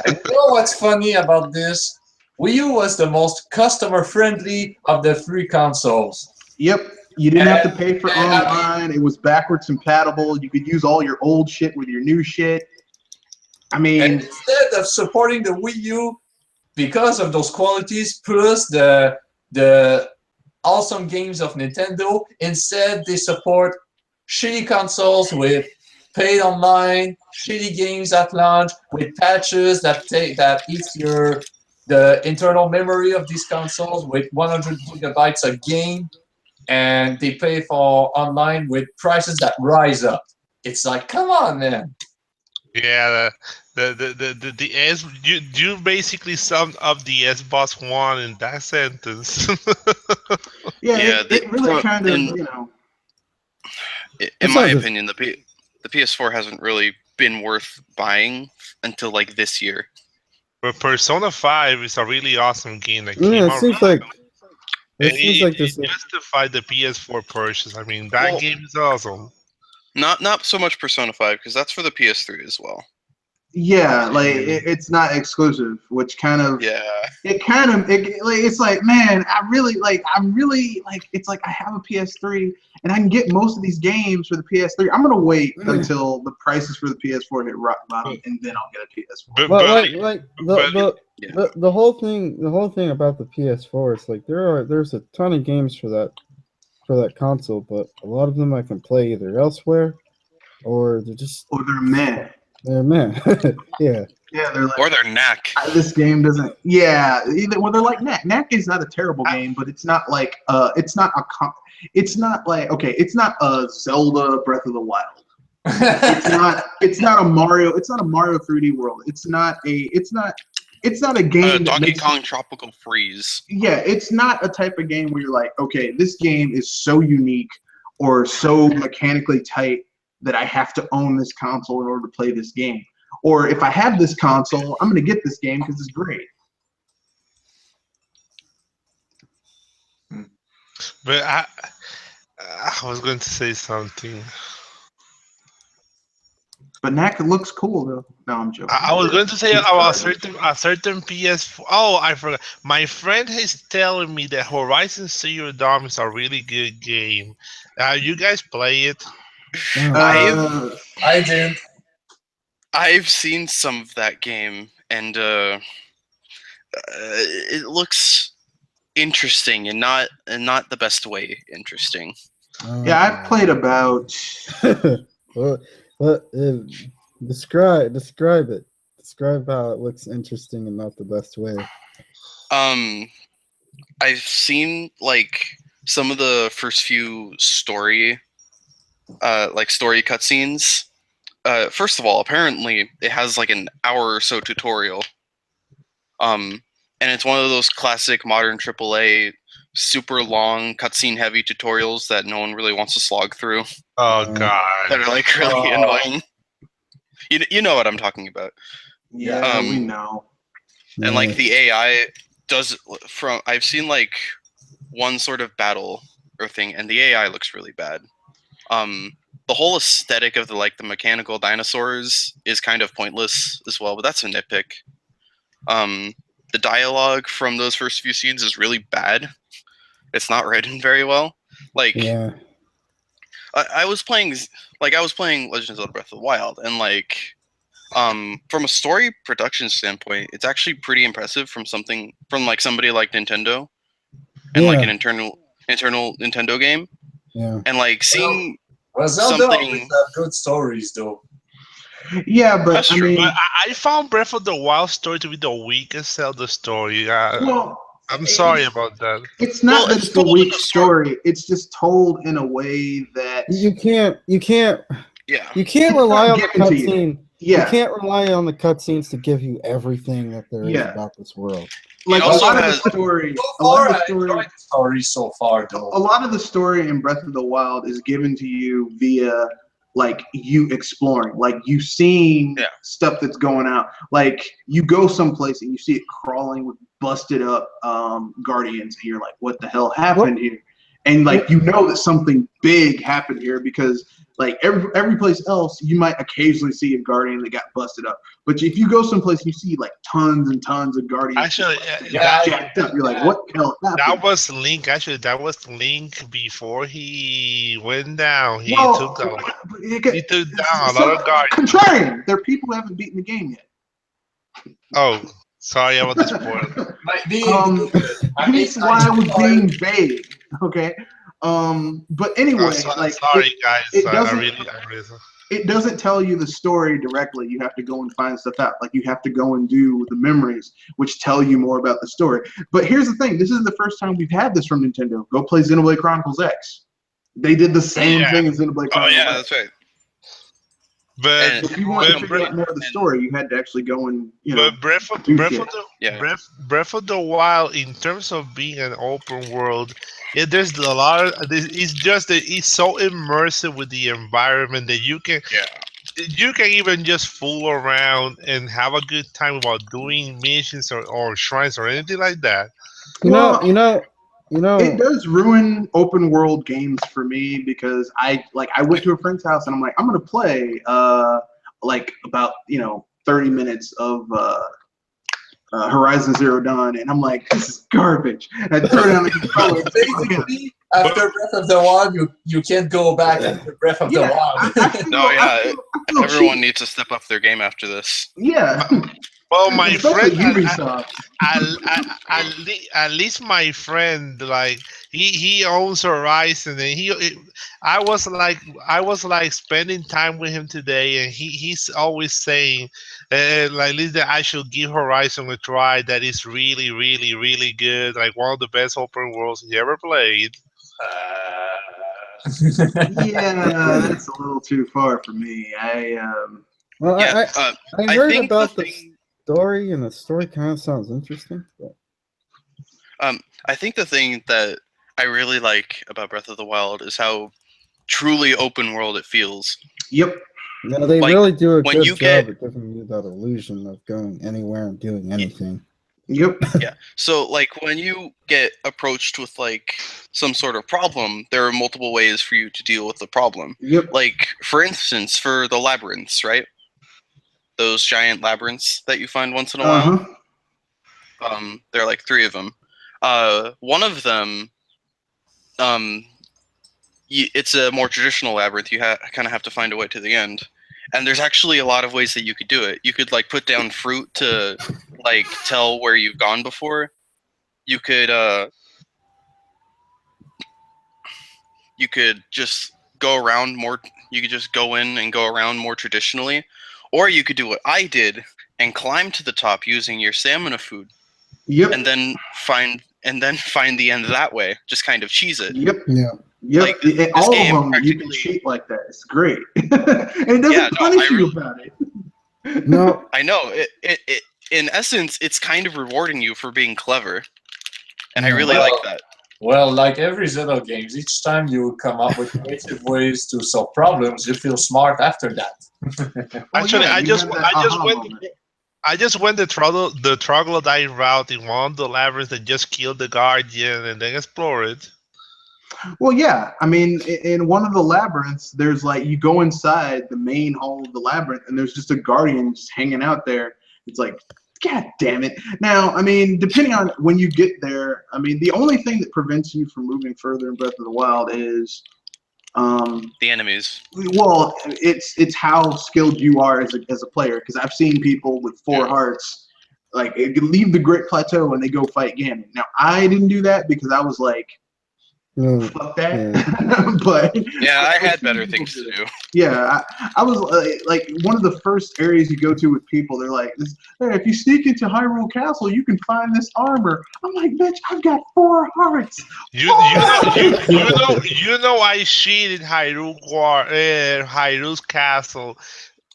And you know what's funny about this? Wii U was the most customer-friendly of the three consoles. Yep. You didn't have to pay for online. It was backwards compatible. You could use all your old shit with your new shit. I mean, and instead of supporting the Wii U because of those qualities plus the awesome games of Nintendo, instead they support shitty consoles with paid online, shitty games at launch, with patches that eats the internal memory of these consoles with 100 gigabytes a game, and they pay for online with prices that rise up. It's like, come on, man. Yeah, the S, you basically summed up the S-Boss 1 in that sentence. Yeah, it really kind of, you know. In my opinion, the PS4 hasn't really been worth buying until like this year. But Persona 5 is a really awesome game that Yeah, came it out. seems like It justified the PS4 purchase. I mean, that game is awesome. Not so much Persona 5, because that's for the PS3 as well. Yeah, like it's not exclusive, which kind of it's like, man, I'm really like it's like I have a PS3 and I can get most of these games for the PS3. I'm gonna wait until the prices for the PS4 hit rock bottom, and then I'll get a PS4. But the whole thing about the PS4 is like there's a ton of games for that console, but a lot of them I can play either elsewhere or they're meh. They're meh. Yeah. Yeah, they're like, or they're knack. This game doesn't. Yeah, they're like knack. Knack is not a terrible game, but it's not like it's not a Zelda Breath of the Wild. It's not a Mario. It's not a Mario 3D World. It's not a game. Donkey Kong Tropical Freeze. Yeah, it's not a type of game where you're like, okay, this game is so unique or so mechanically tight that I have to own this console in order to play this game. Or if I have this console, I'm going to get this game because it's great. But I was going to say something. But Knack looks cool, though. No, I'm joking. I was going to say about a certain PS4. Oh, I forgot. My friend is telling me that Horizon Zero Dawn is a really good game. You guys play it? I did. I've seen some of that game, and it looks interesting, and not the best way interesting. Yeah, I've played about. Describe it. Describe how it looks interesting and not the best way. I've seen like some of the first few story cutscenes. First of all, apparently it has like an hour or so tutorial. And it's one of those classic modern AAA super long cutscene heavy tutorials that no one really wants to slog through. Oh god. That are like really annoying. You know what I'm talking about. Yeah, we know. And like the AI I've seen like one sort of battle or thing, and the AI looks really bad. The whole aesthetic of the mechanical dinosaurs is kind of pointless as well, but that's a nitpick. The dialogue from those first few scenes is really bad. It's not written very well. Like, Yeah. I was playing Legend of Zelda Breath of the Wild, and like, from a story production standpoint, it's actually pretty impressive from somebody like Nintendo, and like an internal Nintendo game. Yeah. And like seeing Zelda always something. have good stories, though. Yeah, but That's I true. mean, But I found Breath of the Wild story to be the weakest Zelda story. well, I'm sorry about that. it's not that it's it's a told weak in a story. story. It's just told in a way that You can't Yeah. you can't rely on the given to you. cutscene. Yeah. You can't rely on the cutscenes to give you everything that there is Yeah. about this world. Like a also lot of has- the story, So a lot far, of I the story, enjoyed the story so far, though. a lot of the story in Breath of the Wild is given to you via like you exploring, like you seeing stuff that's going out. Like you go someplace and you see it crawling with busted up guardians, and you're like, "What the hell happened here?" And like you know that something big happened here because like every place else you might occasionally see a guardian that got busted up, but if you go someplace and you see like tons and tons of guardians Actually, jacked up, you're like, "What the hell happened?" that was Link. Actually, that was Link before he went down. He Well, took down. he He took down a lot of guards. Contrarian. There are people who haven't beaten the game yet. Oh, sorry about the spoiler. Here's why I was being vague. Okay. But anyway, like sorry guys. it doesn't tell you the story directly. You have to go and find stuff out. Like you have to go and do the memories, which tell you more about the story. But here's the thing: this isn't the first time we've had this from Nintendo. Go play Xenoblade Chronicles X. They did the same thing as Xenoblade Chronicles. Oh yeah, X. that's right. But if you want to figure out more of the story, you had to actually go and Breath of the Wild, in terms of being an open world, there's a lot of. It's just that it's so immersive with the environment that you can even just fool around and have a good time without doing missions or shrines or anything like that. You know, it does ruin open world games for me because I went to a friend's house and I'm like, I'm gonna play like about 30 minutes of Horizon Zero Dawn, and I'm like, this is garbage. And I throw down the controller. Basically, after Breath of the Wild, you can't go back after Breath of the Wild. Everyone needs to step up their game after this. Yeah. Well, my friend, Ubisoft. at least my friend, like he owns Horizon, and I was like spending time with him today, and he's always saying, like, at least that I should give Horizon a try. That is really, really, really good. Like one of the best open worlds he ever played. Yeah, that's a little too far for me. I heard about the story, and the story kind of sounds interesting. But. I think the thing that I really like about Breath of the Wild is how truly open world it feels. Yep. No, they really do a good job at giving you that illusion of going anywhere and doing anything. Yep. Yeah. So, like, when you get approached with, like, some sort of problem, there are multiple ways for you to deal with the problem. Yep. Like, for instance, for the labyrinths, right? Those giant labyrinths that you find once in a while. There are, like, 3 of them. One of them, it's a more traditional labyrinth. You kind of have to find a way to the end. And there's actually a lot of ways that you could do it. You could like put down fruit to like tell where you've gone before. You could just go around more. You could just go in and go around more traditionally, or you could do what I did and climb to the top using your stamina food. Yep. And then find the end that way. Just kind of cheese it. Yep. Yeah. Yep. Like, all of them, you can cheat like that. It's great, and it doesn't punish you about it. No, I know. It in essence, it's kind of rewarding you for being clever, and I really like that. Well, like every Zelda games, each time you come up with creative ways to solve problems, you feel smart after that. Actually, I just went the troglodyte route in one of the labyrinths and just killed the guardian and then explore it. Well, yeah. I mean, in one of the labyrinths, there's like you go inside the main hall of the labyrinth, and there's just a guardian just hanging out there. It's like God damn it. Now, I mean, depending on when you get there, I mean, the only thing that prevents you from moving further in Breath of the Wild is the enemies. Well, it's how skilled you are as a player. Because I've seen people with 4 hearts like leave the Great Plateau and they go fight Ganon. Now, I didn't do that because I was like, fuck that. Yeah. But yeah, I had better things to do. Yeah, I was like one of the first areas you go to with people. They're like, hey, if you sneak into Hyrule Castle, you can find this armor. I'm like, bitch, I've got 4 hearts. You know I cheated Hyrule's castle.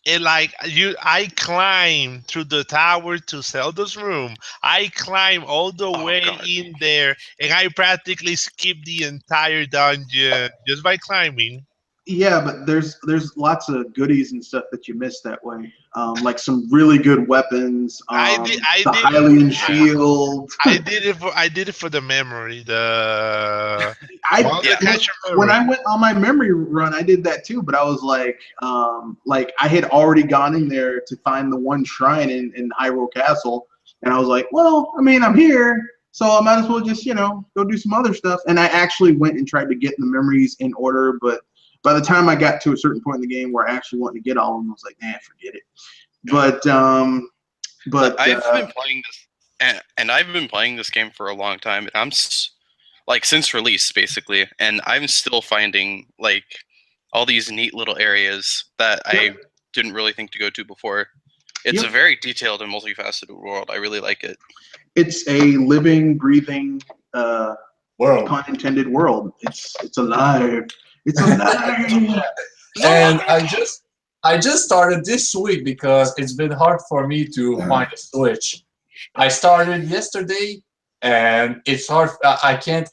I climbed through the tower to Zelda's room. I climbed all the way in there, and I practically skipped the entire dungeon just by climbing. Yeah, but there's lots of goodies and stuff that you miss that way. Like some really good weapons. The Hylian shield. I did it for the memory. When I went on my memory run, I did that too. But I was like I had already gone in there to find the one shrine in Hyrule Castle, and I was like, well, I mean, I'm here, so I might as well just go do some other stuff. And I actually went and tried to get the memories in order, but by the time I got to a certain point in the game where I actually wanted to get all of them, I was like, forget it. But I've been playing this, and I've been playing this game for a long time. I'm like since release basically, and I'm still finding like all these neat little areas that I didn't really think to go to before. It's a very detailed and multifaceted world. I really like it. It's a living, breathing, world. Pun intended world. It's alive. It's alive. And I just started this week because it's been hard for me to find a Switch. I started yesterday, and it's hard. I can't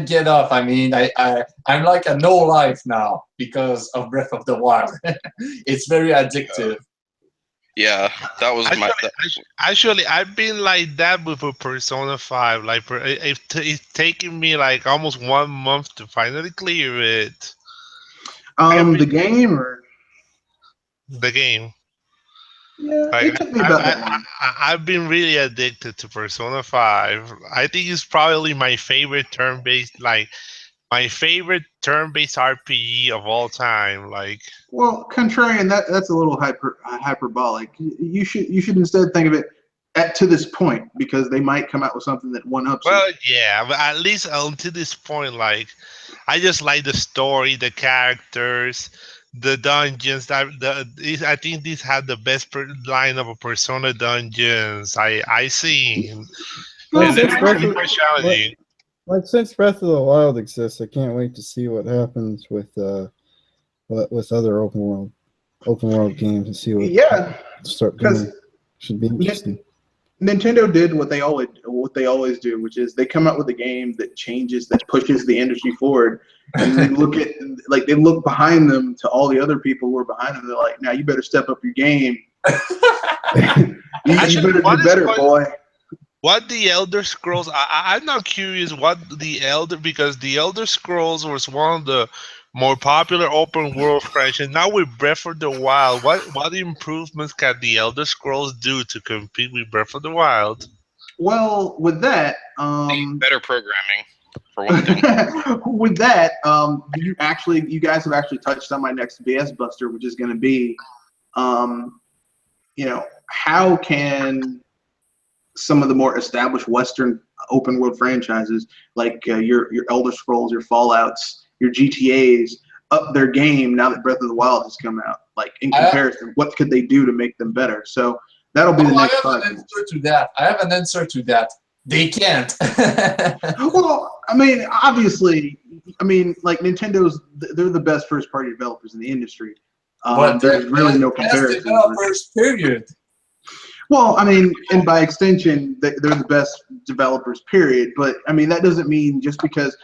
get off. I mean, I'm like a no life now because of Breath of the Wild. It's very addictive. Yeah, that was actually I've been like that with a Persona 5. Like it's taken me like almost 1 month to finally clear it. The game or the game. Yeah, like, it took me about that long. I've been really addicted to Persona 5. I think it's probably my favorite turn-based RPG of all time. Like, well, contrarian, that's a little hyperbolic. You should instead think of it to this point, because they might come out with something that one-ups. Well, yeah, but at least until this point, like, I just like the story, the characters, the dungeons. I think these had the best line of Persona dungeons I seen. Since Breath of the Wild exists, I can't wait to see what happens with other open world games and see what start doing. Should be interesting. Nintendo did what they always do, which is they come out with a game that pushes the industry forward, and they look behind them to all the other people who are behind them. They're like, now you better step up your game. you better do better, boy. What the Elder Scrolls? I'm not curious because the Elder Scrolls was one of the more popular open world franchise. Now with Breath of the Wild, what improvements can the Elder Scrolls do to compete with Breath of the Wild? Well, with that, better programming for one thing. With that, you guys have actually touched on my next BS Buster, which is going to be, how can some of the more established Western open world franchises like your Elder Scrolls, your Fallouts, your GTAs up their game now that Breath of the Wild has come out? Like, in comparison, what could they do to make them better? So that'll be the next I have an answer to that. They can't. Well, I mean, obviously, like Nintendo's, they're the best first-party developers in the industry. But there's really no comparison. Developers, period. Well, I mean, and by extension, they're the best developers, period. But I mean, that doesn't mean just because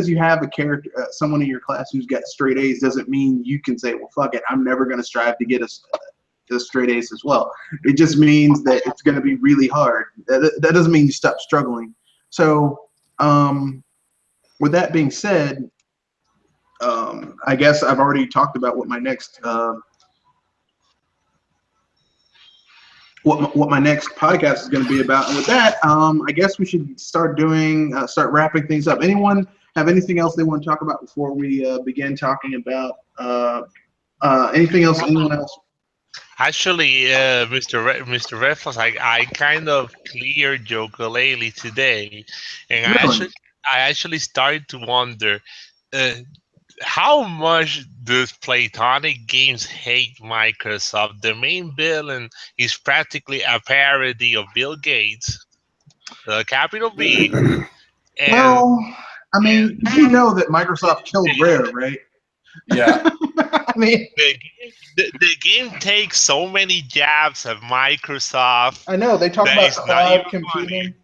you have a character, someone in your class who's got straight A's, doesn't mean you can say, well, fuck it, I'm never going to strive to get a straight A's as well. It just means that it's going to be really hard. That doesn't mean you stop struggling. So, with that being said, I guess I've already talked about what my next what my next podcast is going to be about. And with that, I guess we should start wrapping things up. Anyone have anything else they want to talk about before we begin talking about anything else? Anyone else? Actually, Mr. Redford, I kind of cleared ukulele today, and Really? I actually started to wonder uh, how much does Platonic Games hate Microsoft? The main villain is practically a parody of Bill Gates, capital B, and Well, I mean, you know that Microsoft killed Rare, right? Yeah. I mean, the game takes so many jabs at Microsoft I know they talk that about it's not even cloud funny. computing.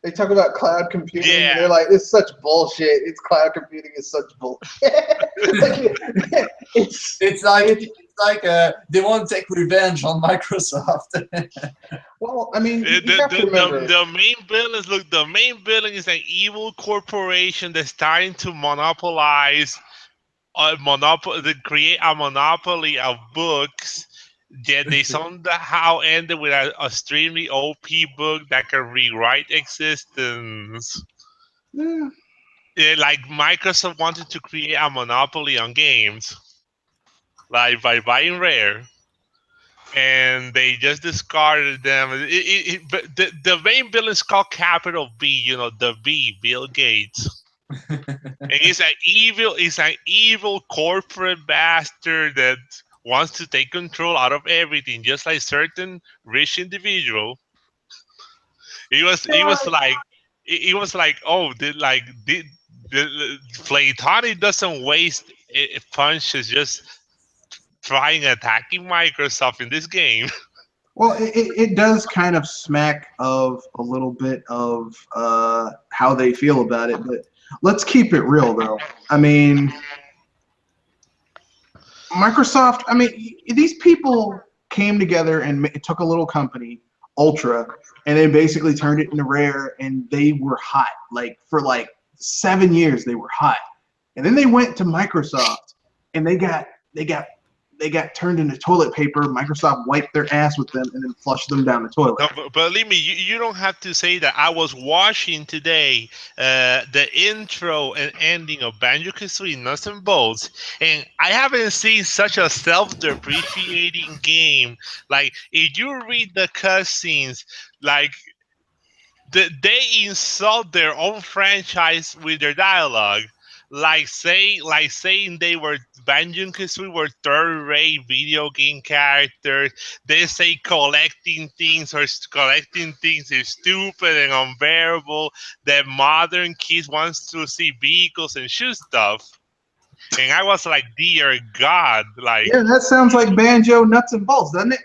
They talk about cloud computing, and Yeah, they're like, "It's such bullshit. It's cloud computing is such bullshit." Like, It's like they want to take revenge on Microsoft. well, I mean, you the, have to remember. the main villain the main villain is an evil corporation that's trying to monopolize to create a monopoly of books. Yet they somehow ended with a extremely OP book that can rewrite existence. Yeah. Like Microsoft wanted to create a monopoly on games, like by buying Rare, and they just discarded them. But the main villain is called Capital B. You know, the B, Bill Gates. And he's an evil corporate bastard that wants to take control out of everything, just like certain rich individual. He was like, oh, the Platonic doesn't waste punches just trying attacking Microsoft in this game. Well, it does kind of smack of a little bit of how they feel about it, but let's keep it real, though. I mean, Microsoft, I mean, these people came together and took a little company, Ultra, and they basically turned it into Rare, and they were hot. Like, for like 7 years, they were hot. And then they went to Microsoft, and they got turned into toilet paper. Microsoft wiped their ass with them and then flushed them down the toilet. No, but believe me, you don't have to say that. I was watching today the intro and ending of Banjo-Kazooie Nuts and Bolts, and I haven't seen such a self-depreciating game. Like, if you read the cutscenes, like, they insult their own franchise with their dialogue. Like saying they were Banjo and Kazooie were third-rate video game characters. They say collecting things is stupid and unbearable. That modern kids wants to see vehicles and shoot stuff. And I was like, dear God, like. Yeah, that sounds like Banjo Nuts and Bolts, doesn't it?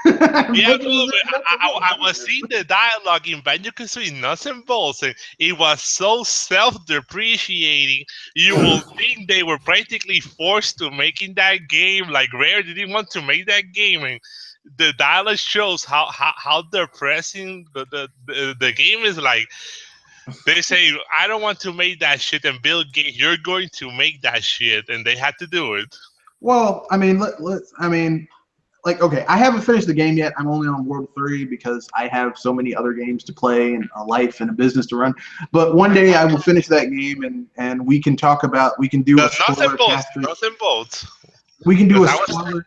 Yeah, no, but I was seeing the dialogue in Banjo-Kazooie Nuts and Bolts, and it was so self-depreciating. You will think they were practically forced to making that game. Like Rare didn't want to make that game, and the dialogue shows how depressing the game is. Like they say, I don't want to make that shit, and Bill Gates, you're going to make that shit, and they had to do it. Well, I mean, like, okay, I haven't finished the game yet. I'm only on World 3 because I have so many other games to play and a life and a business to run. But one day I will finish that game, and we can talk about, we can do a spoiler cast. Nuts and bolts. We can do a spoiler.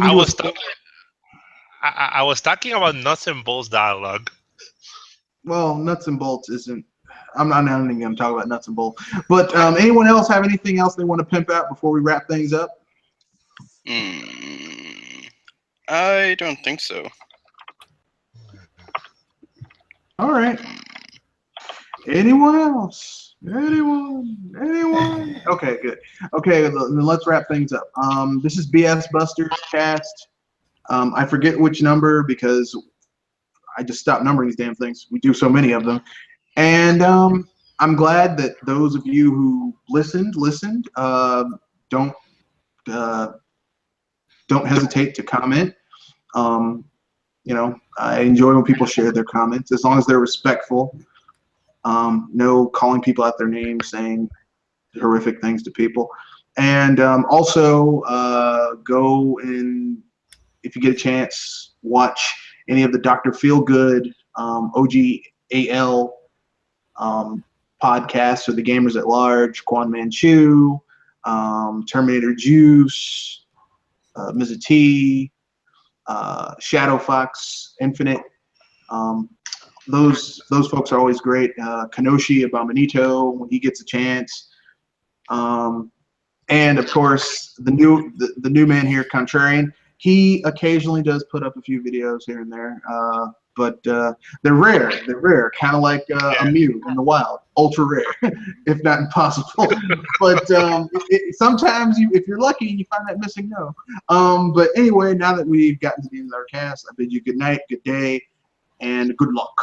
I was talking about Nuts and Bolts dialogue. Well, Nuts and Bolts isn't. I'm not even going to talk about Nuts and Bolts. But anyone else have anything else they want to pimp out before we wrap things up? I don't think so. All right. Anyone else? Anyone? Okay, good. Okay, then let's wrap things up. This is BS Busters Cast. I forget which number because I just stopped numbering these damn things. We do so many of them. And I'm glad that those of you who listened. Don't hesitate to comment. You know, I enjoy when people share their comments as long as they're respectful. No calling people out their names, saying horrific things to people. And also go and, if you get a chance, watch any of the Dr. Feelgood, OGAL podcasts, or the Gamers at Large, Quan Manchu, Terminator Juice, Mrs. T, Shadow Fox Infinite. Those folks are always great. Kanoshi Abominito when he gets a chance. And of course the new man here, Contrarian. He occasionally does put up a few videos here and there, but they're rare. They're rare, kind of like a Mew in the wild, ultra rare, if not impossible. But sometimes if you're lucky, you find that missing no. But anyway, now that we've gotten to the end of our cast, I bid you good night, good day, and good luck.